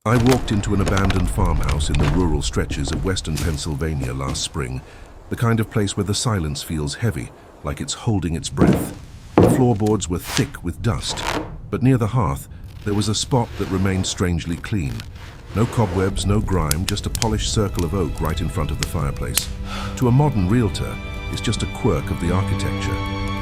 I walked into an abandoned farmhouse in the rural stretches of western Pennsylvania last spring, the kind of place where the silence feels heavy, like it's holding its breath. The floorboards were thick with dust, but near the hearth, there was a spot that remained strangely clean. No cobwebs, no grime, just a polished circle of oak right in front of the fireplace. To a modern realtor, it's just a quirk of the architecture.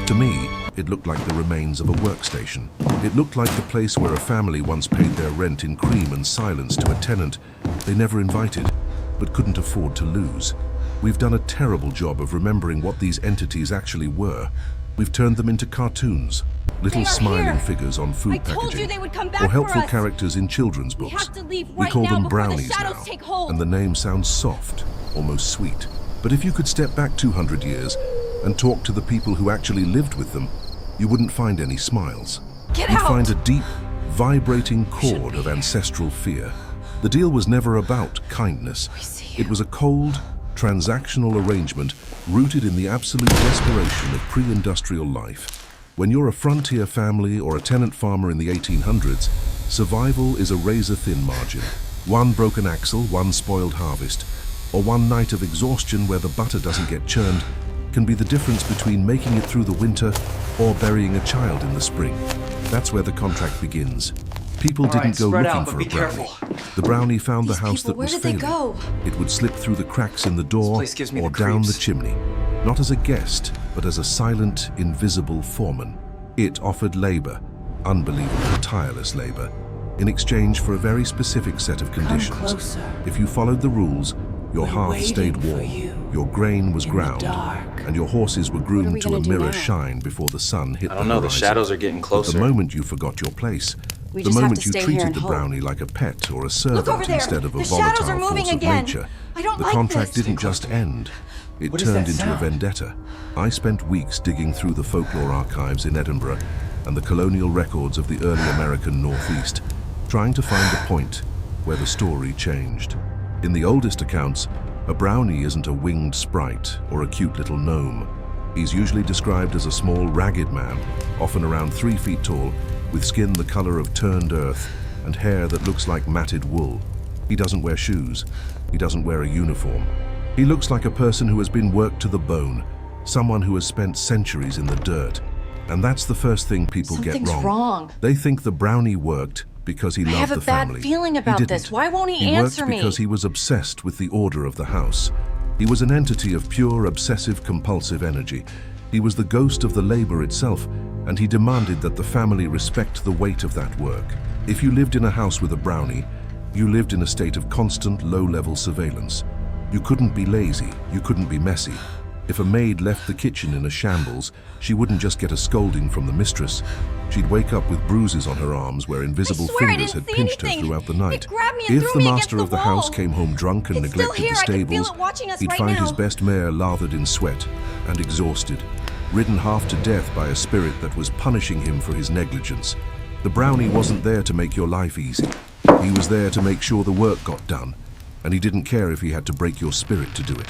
To me, it looked like the remains of a workstation. It looked like the place where a family once paid their rent in cream and silence to a tenant they never invited, but couldn't afford to lose. We've done a terrible job of remembering what these entities actually were. We've turned them into cartoons, little smiling figures on food packaging, or helpful characters in children's books. We call them brownies now, and the name sounds soft, almost sweet. But if you could step back 200 years and talk to the people who actually lived with them, you wouldn't find any smiles. You'd find a deep, vibrating chord of ancestral fear. The deal was never about kindness. It was a cold, transactional arrangement rooted in the absolute desperation of pre-industrial life. When you're a frontier family or a tenant farmer in the 1800s, survival is a razor-thin margin. One broken axle, one spoiled harvest, or one night of exhaustion where the butter doesn't get churned can be the difference between making it through the winter or burying a child in the spring. That's where the contract begins. People didn't go looking for a brownie. The brownie found the house that was failing. It would slip through the cracks in the door or down the chimney, not as a guest, but as a silent, invisible foreman. It offered labor, unbelievable, tireless labor, in exchange for a very specific set of conditions. If you followed the rules, your hearth stayed warm, your grain was ground, and your horses were groomed to a mirror shine before the sun hit the horizon. I don't know, the shadows are getting closer. But the moment you forgot your place, the moment you treated the brownie like a pet or a servant instead of a volatile force of nature, the contract didn't just end, it turned into a vendetta. I spent weeks digging through the folklore archives in Edinburgh and the colonial records of the early American Northeast, trying to find the point where the story changed. In the oldest accounts, a brownie isn't a winged sprite or a cute little gnome. He's usually described as a small, ragged man, often around 3 feet tall, with skin the color of turned earth and hair that looks like matted wool. He doesn't wear shoes. He doesn't wear a uniform. He looks like a person who has been worked to the bone, someone who has spent centuries in the dirt. And that's the first thing people get wrong. They think the brownie worked because he loved the family. I have a bad feeling about this. Why won't he answer me? He worked because he was obsessed with the order of the house. He was an entity of pure obsessive compulsive energy. He was the ghost of the labor itself, and he demanded that the family respect the weight of that work. If you lived in a house with a brownie, you lived in a state of constant low-level surveillance. You couldn't be lazy, you couldn't be messy. If a maid left the kitchen in a shambles, she wouldn't just get a scolding from the mistress. She'd wake up with bruises on her arms where invisible fingers had pinched her throughout the night. If the master of the house came home drunk and neglected the stables, he'd find his best mare lathered in sweat and exhausted, ridden half to death by a spirit that was punishing him for his negligence. The brownie wasn't there to make your life easy. He was there to make sure the work got done, and he didn't care if he had to break your spirit to do it.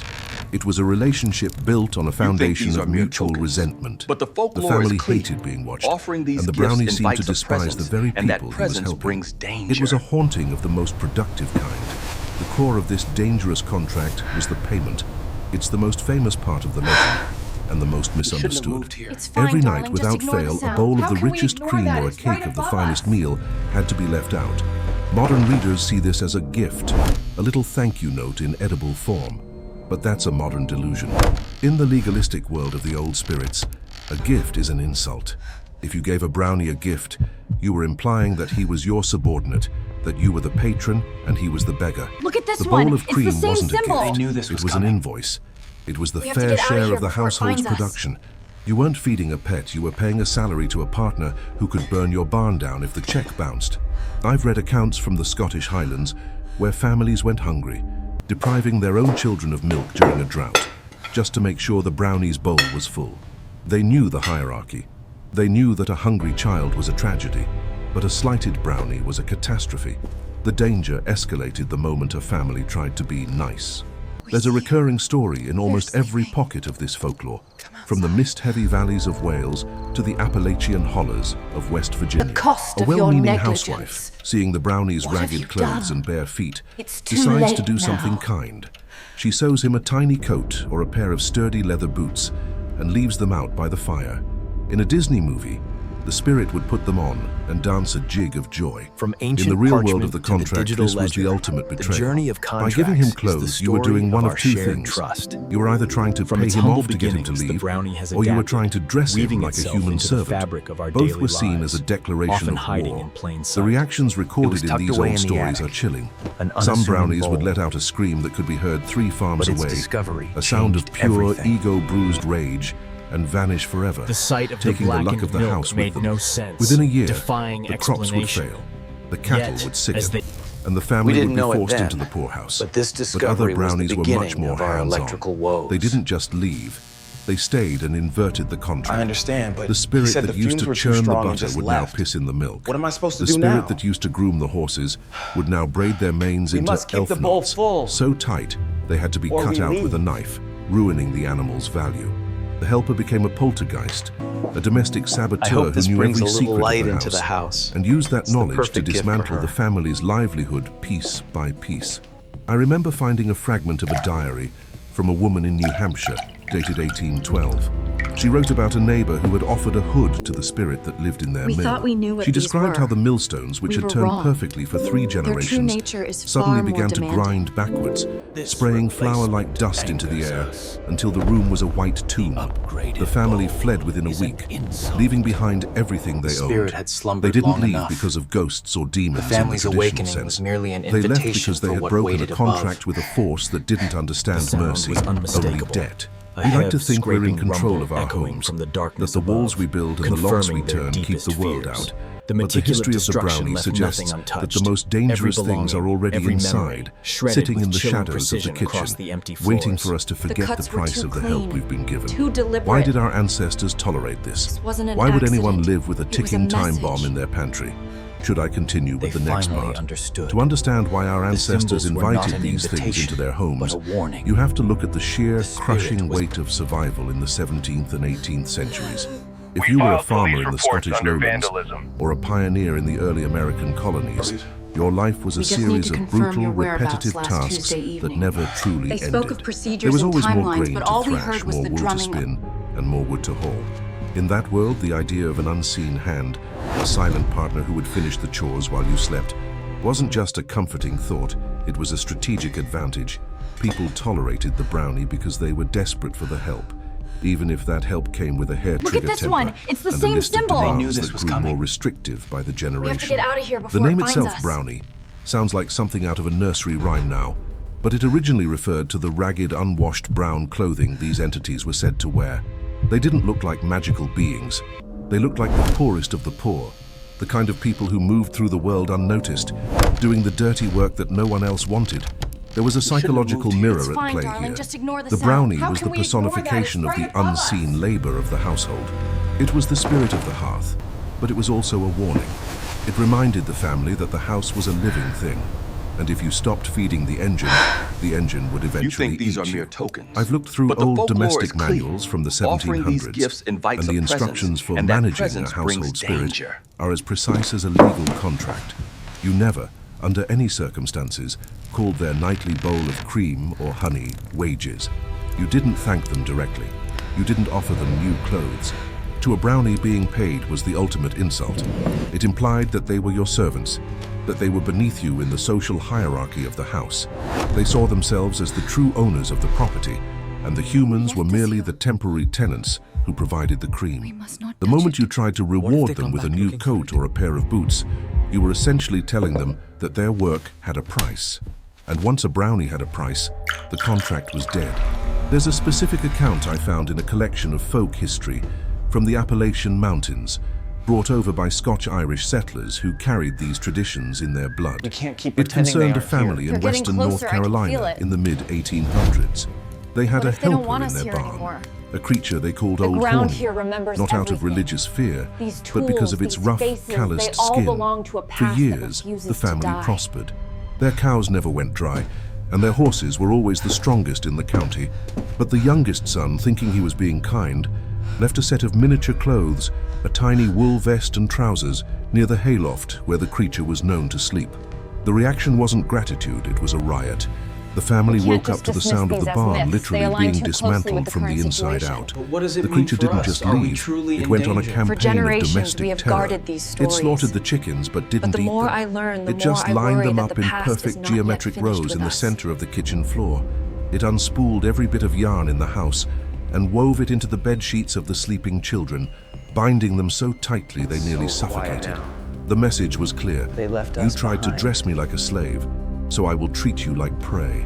It was a relationship built on a foundation of mutual resentment. But the folklore family is clear. hated being watched, Offering these and the gifts brownie seemed to invites a despise presence, the very and that people he was presence helping. brings danger. It was a haunting of the most productive kind. The core of this dangerous contract was the payment. It's the most famous part of the legend, and the most misunderstood. Every night, without fail, a bowl of the richest cream or a cake of the finest meal had to be left out. Modern readers see this as a gift, a little thank you note in edible form. But that's a modern delusion. In the legalistic world of the old spirits, a gift is an insult. If you gave a brownie a gift, you were implying that he was your subordinate, that you were the patron and he was the beggar. Look at this the one. bowl of cream it's the same wasn't symbol. a gift. They knew this was it was coming. an invoice. It was the We have to fair get out of share here of the before it household's finds us. production. You weren't feeding a pet, you were paying a salary to a partner who could burn your barn down if the check bounced. I've read accounts from the Scottish Highlands where families went hungry, depriving their own children of milk during a drought, just to make sure the brownie's bowl was full. They knew the hierarchy. They knew that a hungry child was a tragedy, but a slighted brownie was a catastrophe. The danger escalated the moment a family tried to be nice. There's a recurring story in almost every pocket of this folklore, from the mist-heavy valleys of Wales to the Appalachian hollers of West Virginia. The cost A of your well-meaning negligence. housewife, seeing the brownie's What have you ragged clothes done? and bare feet, It's too decides late to do now. something kind. She sews him a tiny coat or a pair of sturdy leather boots and leaves them out by the fire. In a Disney movie, the spirit would put them on and dance a jig of joy. From ancient In the real world parchment of the to contract, digital this was the ledger, ultimate the betrayal. journey of By giving him contracts is the clothes, you were story doing of one our of two shared things. trust. You were either trying to From pay its him humble off to get him to beginnings, the leave, brownie has or you were adapted, trying to dress him weaving like a itself human into the servant. fabric of our Both daily were seen lives, as a declaration often of hiding war. in plain The sight. reactions It recorded was in tucked these away old in the stories attic, are chilling. an Some unassuming brownies would bowl. let out a scream that could be heard 3 farms But its away, discovery a sound of changed pure everything. ego-bruised rage, and vanish forever, The sight of the taking the luck blackened of the milk house with made them. no sense, Within a year, defying the crops would explanation. fail, the cattle Yet, would as sicken, they- and the family We would didn't be know it forced then, into the poorhouse. but this other discovery was the brownies were much beginning more of our hands-on. electrical woes. They didn't just leave. They stayed and inverted the contract. I understand, but The spirit he said that the used fumes to were too churn the strong and butter just would left. now piss in the milk. What am I supposed to The do spirit now? that used to groom the horses would now braid their manes We into must keep elf the bowl knots, full, so tight they had to be or cut we out leave. with a knife, ruining the animal's value. The helper became a poltergeist, a domestic I saboteur hope who this knew brings every a secret little light of into the house. and used that It's the knowledge to perfect gift for dismantle her. the family's livelihood piece by piece. I remember finding a fragment of a diary from a woman in New Hampshire, dated 1812. She wrote about a neighbor who had offered a hood to the spirit that lived in their We mill. thought we knew what She these described were. how the millstones, which We had were turned wrong. perfectly for 3 Their generations, true nature is suddenly far more began to demanding. grind backwards, spraying flour-like dust into the air until the room was a white tomb. The family fled within a week, leaving behind everything they The spirit owned. had slumbered They didn't long leave enough. because of ghosts or demons The family's in the traditional awakening sense. was merely an They left invitation because they for had what broken a waited contract above. with a force that didn't understand sound mercy, was only unmistakable. debt. A We like to heavy, think we're in scraping control rumble of our echoing homes, from the that darkness the walls above, we build and the locks we confirming their turn keep deepest the world fears. out. The But the meticulous history of the destruction brownie left suggests nothing that untouched. the most dangerous Every things are belonging, already every inside, memory, shredded sitting with in the chilling shadows of the precision across kitchen, the empty waiting floors. for us to The forget the cuts were price too of the help clean, we've been given. too deliberate. Why did our ancestors tolerate this? This wasn't an Why would anyone accident. live with a It was a ticking time message. bomb in their pantry? Should I continue with They the next finally part? understood. To understand why our The ancestors symbols were not invited an these things invitation, into their homes, but a warning. you have to look at the sheer, The spirit crushing was- weight of survival in the 17th and 18th centuries. If you were a farmer in the Scottish Lowlands, or a pioneer in the early American colonies, your life was a We just need series to of confirm brutal, your whereabouts repetitive last tasks Tuesday that evening. never truly They ended. spoke of procedures There was and always more timelines, grain but to all we thrash, heard was more the wood to drumming spin, and more wood to haul. In that world, the idea of an unseen hand, a silent partner who would finish the chores while you slept, wasn't just a comforting thought, it was a strategic advantage. People tolerated the brownie because they were desperate for the help, even if that help came with a hair-trigger this temper one. It's the and a same list of symbol. demands They knew this that was grew coming. more restrictive by the generation. We have to get out of here before The name it finds itself, us. Brownie, sounds like something out of a nursery rhyme now, but it originally referred to the ragged, unwashed brown clothing these entities were said to wear. They didn't look like magical beings. They looked like the poorest of the poor, the kind of people who moved through the world unnoticed, doing the dirty work that no one else wanted. There was a psychological mirror It's at fine, play darling. here. Just ignore the The sound. brownie How was can the we ignore that? personification It's of right the above us. unseen labor of the household. It was the spirit of the hearth, but it was also a warning. It reminded the family that the house was a living thing, and if you stopped feeding the engine would eventually You think these eat are you. mere tokens. I've looked through But the old folklore domestic is clear. manuals from the Offering these 1700s, gifts invites and the a presence, instructions for and that managing a presence brings household spirit danger. are as precise as a legal contract. You never, under any circumstances, called their nightly bowl of cream or honey wages. You didn't thank them directly. You didn't offer them new clothes. To a brownie, being paid was the ultimate insult. It implied that they were your servants, that they were beneath you in the social hierarchy of the house. They saw themselves as the true owners of the property, and the humans were merely the temporary tenants who provided the cream. must not The touch moment it. you tried to if reward they them come with a back new looking for coat or a pair of boots, you were essentially telling them that their work had a price. And once a brownie had a price, the contract was dead. There's a specific account I found in a collection of folk history from the Appalachian Mountains, brought over by Scotch-Irish settlers who carried these traditions in their blood. We can't keep It pretending concerned they a aren't family They're in getting western closer, North I can feel Carolina it. in the mid-1800s. They had What a if they don't helper want in us their here barn, anymore? a creature they called The Old ground Horny, here remembers not out of everything. religious fear, These but because of tools, its these rough, faces, they calloused all skin. belong to a For past that years, refuses the to family die. prospered. Their cows never went dry, and their horses were always the strongest in the county. But the youngest son, thinking he was being kind, left a set of miniature clothes, a tiny wool vest and trousers, near the hayloft where the creature was known to sleep. The reaction wasn't gratitude, it was a riot. The family woke up to the sound of the barn literally being dismantled from the inside out. But what does it The mean creature for didn't us? just Are we leave, truly it in went on a danger? campaign For of generations, domestic we have terror. guarded these It stories. slaughtered the chickens but didn't But the eat more them. I learn, the It just more I lined worry them that up the in past is perfect not yet geometric finished rows with in the us. center of the kitchen floor. It unspooled every bit of yarn in the house and wove it into the bed sheets of the sleeping children, binding them so tightly they nearly suffocated. The message was clear. They left You us tried to behind. dress me like a slave, so I will treat you like prey.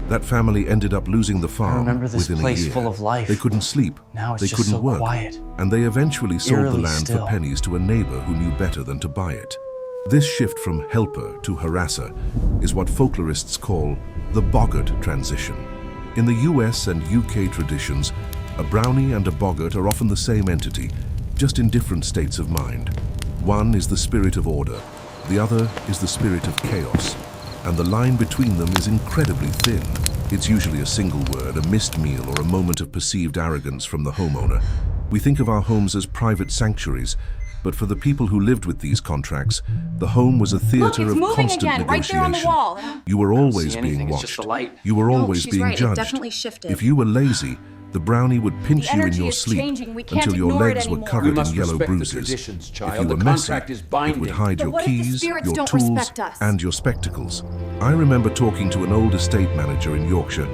That family ended up losing the farm remember this within place a year. full of life. They couldn't sleep. Now it's they just couldn't so work. quiet. And they eventually sold the Eerily land still. for pennies to a neighbor who knew better than to buy it. This shift from helper to harasser is what folklorists call the Boggart transition. In the US and UK traditions, a Brownie and a Boggart are often the same entity, just in different states of mind. One is the spirit of order, the other is the spirit of chaos, and the line between them is incredibly thin. It's usually a single word, a missed meal, or a moment of perceived arrogance from the homeowner. We think of our homes as private sanctuaries, but for the people who lived with these contracts, the home was a theater of constant negotiation. You were always see being anything, it's just watched. the light. You were No, always she's being right, it judged. definitely shifted. If you were lazy, the Brownie would pinch The you in energy your is sleep changing. We can't until your ignore it legs were anymore. covered We in must yellow respect the bruises. traditions, If child. you The were messy, contract is it would binding. hide But your what if the keys, spirits your don't tools, respect us? and your spectacles. I remember talking to an old estate manager in Yorkshire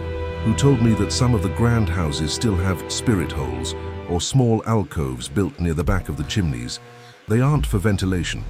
who told me that some of the grand houses still have spirit holes or small alcoves built near the back of the chimneys. They aren't for ventilation.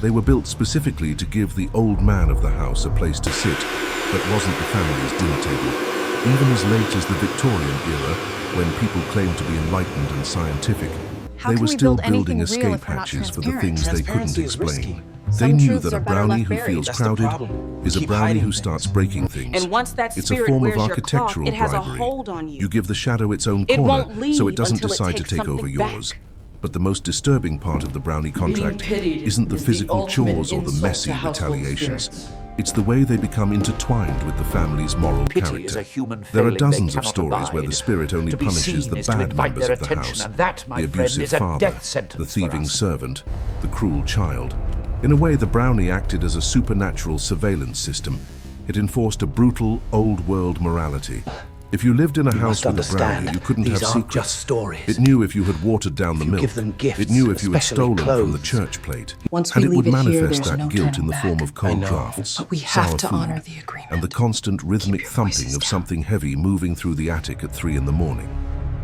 They were built specifically to give the old man of the house a place to sit that wasn't the family's dinner table. Even as late as the Victorian era, when people claimed to be enlightened and scientific, How they can were we still build anything building real escape if we're not hatches for the transparent? things they couldn't Transparency is risky. explain. They Some knew truths that a are better Brownie left who buried. feels That's the crowded problem. is a Keep Brownie hiding who things. starts breaking things. And once that It's a spirit form wears of your architectural cloth, it has bribery. a hold on you. You give the shadow its own It corner, won't leave so it doesn't until it decide to takes take over something yours. back. But the most disturbing part of the Brownie contract pitied isn't the is the physical ultimate chores or the insult messy to household retaliations. spirits. It's the way they become intertwined with the family's moral Pity character. is a human There are failing they dozens of cannot stories where the abide. spirit only To be punishes seen the is to bad invite members their of the attention, house, and that, my the friend, abusive is a father, death sentence the for thieving us. servant, the cruel child. In a way, the Brownie acted as a supernatural surveillance system. It enforced a brutal, old-world morality. If you lived in a house with a Brownie, you couldn't these have aren't secrets. just stories. It knew if you had watered down the you milk. give them gifts, It knew if you had especially stolen from the clothes. church plate. Once And we it would leave it here, manifest there's that no guilt in turning the form back. of cold I know, drafts, But we have sour to food, honor the agreement. and the constant rhythmic your thumping voices of down. something heavy moving through the attic at 3 in the morning.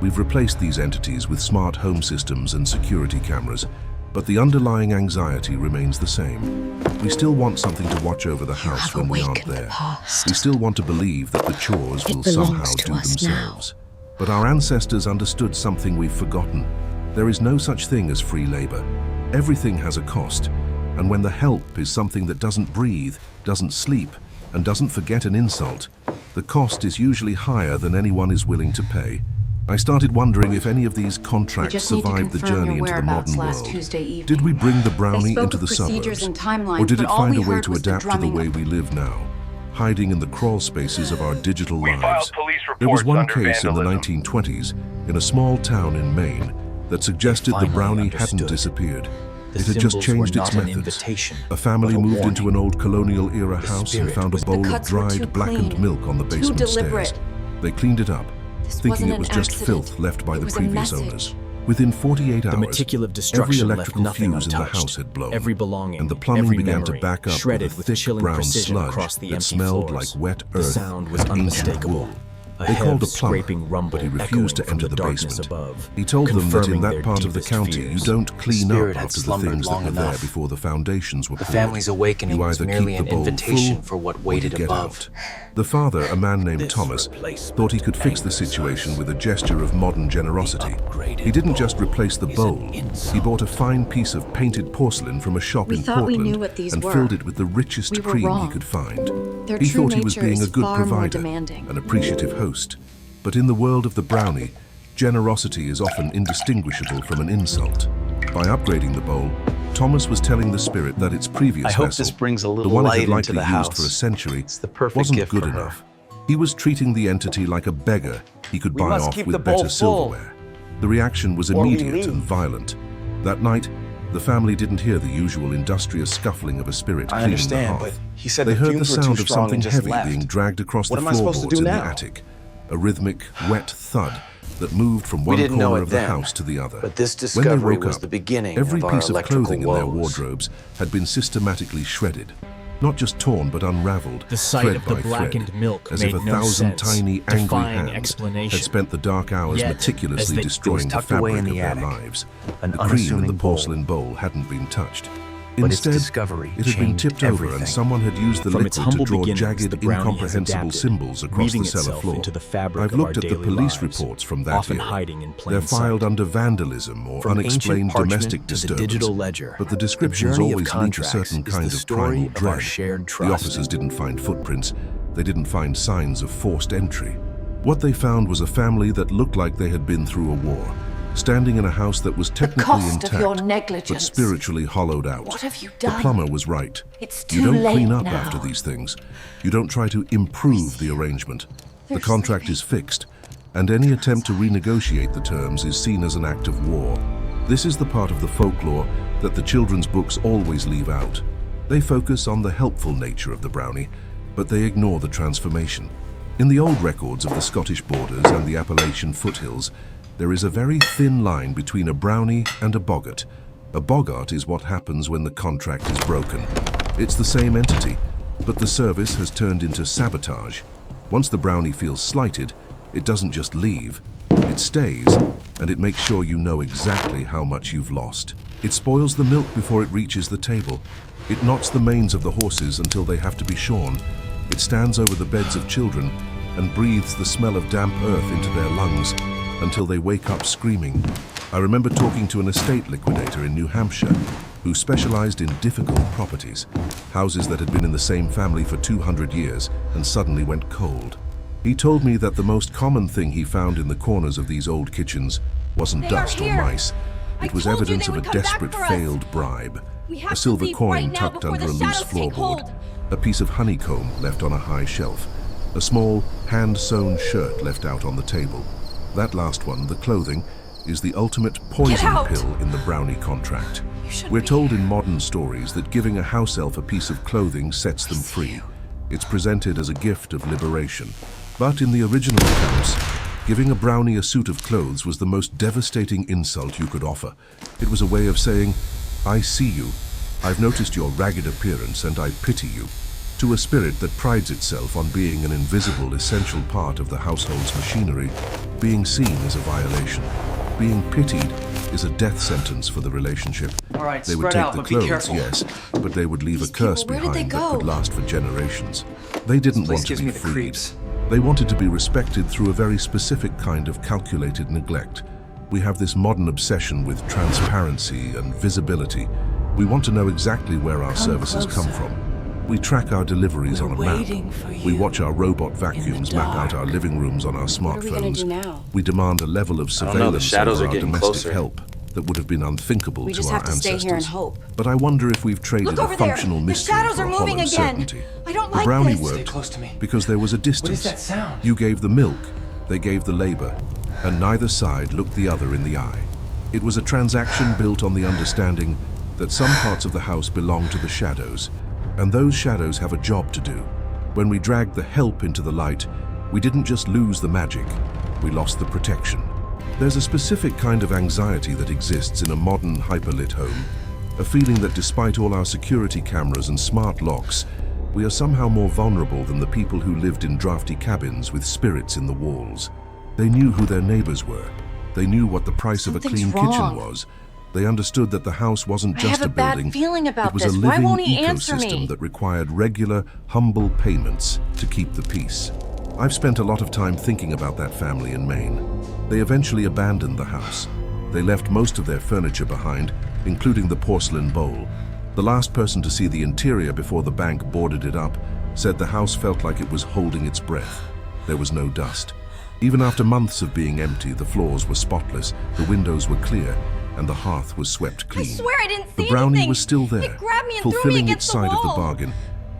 We've replaced these entities with smart home systems and security cameras, but the underlying anxiety remains the same. We still want something to watch over the house have when we aren't awakened the there. past. We still want to believe that the chores It will somehow belongs to do us now. themselves. But our ancestors understood something we've forgotten. There is no such thing as free labor. Everything has a cost, and when the help is something that doesn't breathe, doesn't sleep, and doesn't forget an insult, the cost is usually higher than anyone is willing to pay. I started wondering if any of these contracts just need to survived the confirm journey your into the whereabouts modern last world. Tuesday evening. Did we bring the Brownie spoke into of the procedures suburbs? and timelines, Or did but it all find we a way heard to was the adapt to the drumming way of- we live now, hiding in the crawl spaces of our digital We lives? filed police There was reports one under case in the vandalism. 1920s in a small town in Maine that suggested the finally Brownie hadn't understood. disappeared. The It had just symbols were changed its not an methods. invitation, A family but a moved into an warning. old colonial-era The house and spirit found a was- The bowl of cuts were too dried, blackened clean, milk on the too basement deliberate. stairs. They cleaned it up, This thinking wasn't it was an just accident. filth left by It the was a previous message. owners. Within 48 The hours, meticulous every destruction left electrical nothing fuse in the untouched. house had blown, Every belonging, and the plumbing every began memory, to back up shredded with with a thick chilling brown precision sludge across the that empty smelled floors. like wet The earth sound was and ancient unmistakable. wool. A They called a heavy, plumber, scraping rumble but he refused echoing to from enter the darkness basement. above, He told them that in confirming that their part of the deepest county, you fears. don't clean Spirit up had after the slumbered things that long were there enough. before the foundations were The poured. family's awakening You was either merely keep an the bowl invitation full, for what or you waited get above. out. The father, a man named This Thomas, replacement thought he could fix the angers situation us. with a gesture of modern generosity. upgraded He didn't just bowl replace the is bowl, an he insult. bought a fine piece of painted porcelain from a shop We in thought we Portland knew what these and were. filled it with the richest We were cream he wrong. could find. Their He true thought he was nature being a is good far more provider, demanding. an appreciative host. But in the world of the Brownie, generosity is often indistinguishable from an insult. By upgrading the bowl, Thomas was telling the spirit that its previous I hope vessel, this brings a the little one it light had into likely the used house. for a century, It's the perfect wasn't gift good for her. enough. He was treating the entity like a beggar he could buy must off keep the with bowl better full. silverware. The reaction was Or we immediate leave. and violent. That night, the family didn't hear the usual industrious scuffling of a spirit I cleaning understand, the but hearth. he said They the heard the fumes were sound too of strong something and just heavy left. being dragged across What the am I supposed to floorboards do in the now? attic. A rhythmic, wet thud that moved from one didn't know corner it of the then, house to the other. but this When they discovery woke was up, the beginning every of our piece of electrical clothing in their woes. wardrobes had been systematically shredded. Not just torn, but unraveled, The sight thread of the by blackened thread, milk as made if a no thousand sense, tiny, angry defying hands explanation. had spent the dark hours Yet, meticulously as they- destroying it was the tucked away fabric in of the their attic. lives. An The cream in unassuming the bowl. porcelain bowl hadn't been touched. But its Instead, discovery it had been changed tipped over everything. and someone had used the From its liquid to humble draw beginnings, jagged, the Brownie has incomprehensible adapted, symbols across weaving the cellar itself floor. into the fabric I've of looked our at the daily police lives, reports from that often era. hiding in plain They're filed sight. under vandalism or From unexplained ancient parchment domestic to the disturbance. digital ledger, But the the descriptions journey of always lead to contracts certain is kind the of story primal of our dread. shared The trust. officers didn't find footprints. They didn't find signs of forced entry. What they found was a family that looked like they had been through a war, standing in a house that was technically cost of intact, your but negligence. spiritually hollowed out. What have you The done? plumber was right. It's You too don't clean late up now. after these things. You don't try to improve the arrangement. The They're contract is fixed, and any attempt to renegotiate the terms is seen as an act of war. This is the part of the folklore that the children's books always leave out. They focus on the helpful nature of the Brownie, but they ignore the transformation. In the old records of the Scottish borders and the Appalachian foothills, there is a very thin line between a Brownie and a Boggart. A Boggart is what happens when the contract is broken. It's the same entity, but the service has turned into sabotage. Once the Brownie feels slighted, it doesn't just leave. It stays, and it makes sure you know exactly how much you've lost. It spoils the milk before it reaches the table. It knots the manes of the horses until they have to be shorn. It stands over the beds of children and breathes the smell of damp earth into their lungs until they wake up screaming. I remember talking to an estate liquidator in New Hampshire who specialized in difficult properties, houses that had been in the same family for 200 years and suddenly went cold. He told me that the most common thing he found in the corners of these old kitchens wasn't They are dust or here. mice. I It was told you evidence they of a would come back desperate for us. failed bribe. We have A to silver leave coin right now tucked before under the a loose shadows take floorboard. hold. A piece of honeycomb left on a high shelf. A small, hand-sewn shirt left out on the table. That last one, the clothing, is the ultimate poison out. pill in the Brownie contract. You should We're be told in modern stories that giving a house elf a piece of clothing sets them free. It's presented as a gift of liberation. But in the original accounts, giving a Brownie a suit of clothes was the most devastating insult you could offer. It was a way of saying, I see you. I've noticed your ragged appearance and I pity you. To a spirit that prides itself on being an invisible, essential part of the household's machinery, being seen is a violation. Being pitied is a death sentence for the relationship. All right, They would spread take out, the but be clothes, careful. yes, but they would leave These a curse people, where did they behind that could go? last for generations. They didn't place want to gives be me the freed. creeps. They wanted to be respected through a very specific kind of calculated neglect. We have this modern obsession with transparency and visibility. We want to know exactly where our services come closer. from. We track our deliveries on a waiting map. for We you watch our robot vacuums map out our living rooms on our What are we gonna smartphones. do now? We demand a level of don't know, the surveillance shadows over are our getting domestic closer. help that would have been unthinkable We to just our have to stay ancestors. here and hope. But I wonder if we've traded Look a over there. functional The mystery shadows for are a moving hollow again. certainty. I don't The like Brownie this. worked Stay close to me. because there was a distance. that sound? You gave the milk, they gave the labor, and neither side looked the other in the eye. It was a transaction built on the understanding that some parts of the house belong to the shadows, and those shadows have a job to do. When we dragged the help into the light, we didn't just lose the magic, we lost the protection. There's a specific kind of anxiety that exists in a modern hyperlit home, a feeling that despite all our security cameras and smart locks, we are somehow more vulnerable than the people who lived in drafty cabins with spirits in the walls. They knew who their neighbors were. They knew what the price of a Something's clean kitchen wrong. was. They understood that the house wasn't I just have a bad building. feeling about it was this. a Why living won't he answer ecosystem me? that required regular, humble payments to keep the peace. I've spent a lot of time thinking about that family in Maine. They eventually abandoned the house. They left most of their furniture behind, including the porcelain bowl. The last person to see the interior before the bank boarded it up said the house felt like it was holding its breath. There was no dust. Even after months of being empty, the floors were spotless, the windows were clear, and the hearth was swept clean. I swear I didn't see The Brownie anything. was still there, It grabbed me and threw me fulfilling its against the side of the wall. bargain.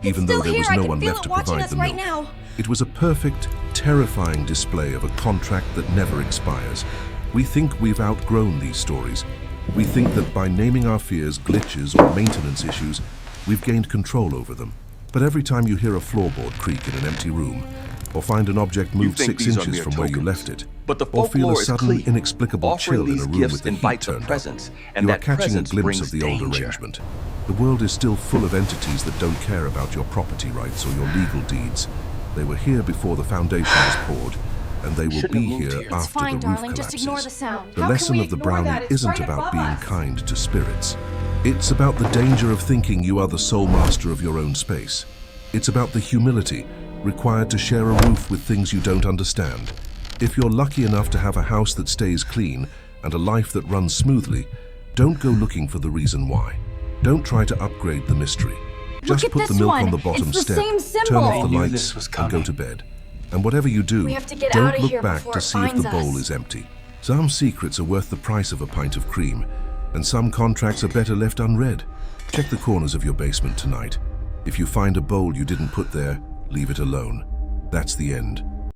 even though there was no one left to provide the milk. Now. It was a perfect, terrifying display of a contract that never expires. We think we've outgrown these stories. We think that by naming our fears glitches or maintenance issues, we've gained control over them. But every time you hear a floorboard creak in an empty room, or find an object move 6 inches from where you left it, but the or feel a folklore is sudden, clean. inexplicable Offering chill in a these room gifts with the heat invites a turned presence, up, and you are that catching a presence glimpse of brings the old danger. arrangement. The world is still full of entities that don't care about your property rights or your legal deeds. They were here before the foundation was poured, and they will Shouldn't be have moved here here. It's after fine, the roof darling. Just ignore the collapses. sound. The How can lesson we of the ignore Brownie that? It's isn't right about above being us. kind to spirits. It's about the danger of thinking you are the sole master of your own space. It's about the humility required to share a roof with things you don't understand. If you're lucky enough to have a house that stays clean and a life that runs smoothly, don't go looking for the reason why. Don't try to upgrade the mystery. Just at put the this milk one. on the bottom It's the step, same turn symbol. off the I knew lights, this was and go coming. to bed. And whatever you do, We have to get don't out of look here back before to it see if finds the bowl us. is empty. Some secrets are worth the price of a pint of cream, and some contracts are better left unread. Check the corners of your basement tonight. If you find a bowl you didn't put there, leave it alone. That's the end.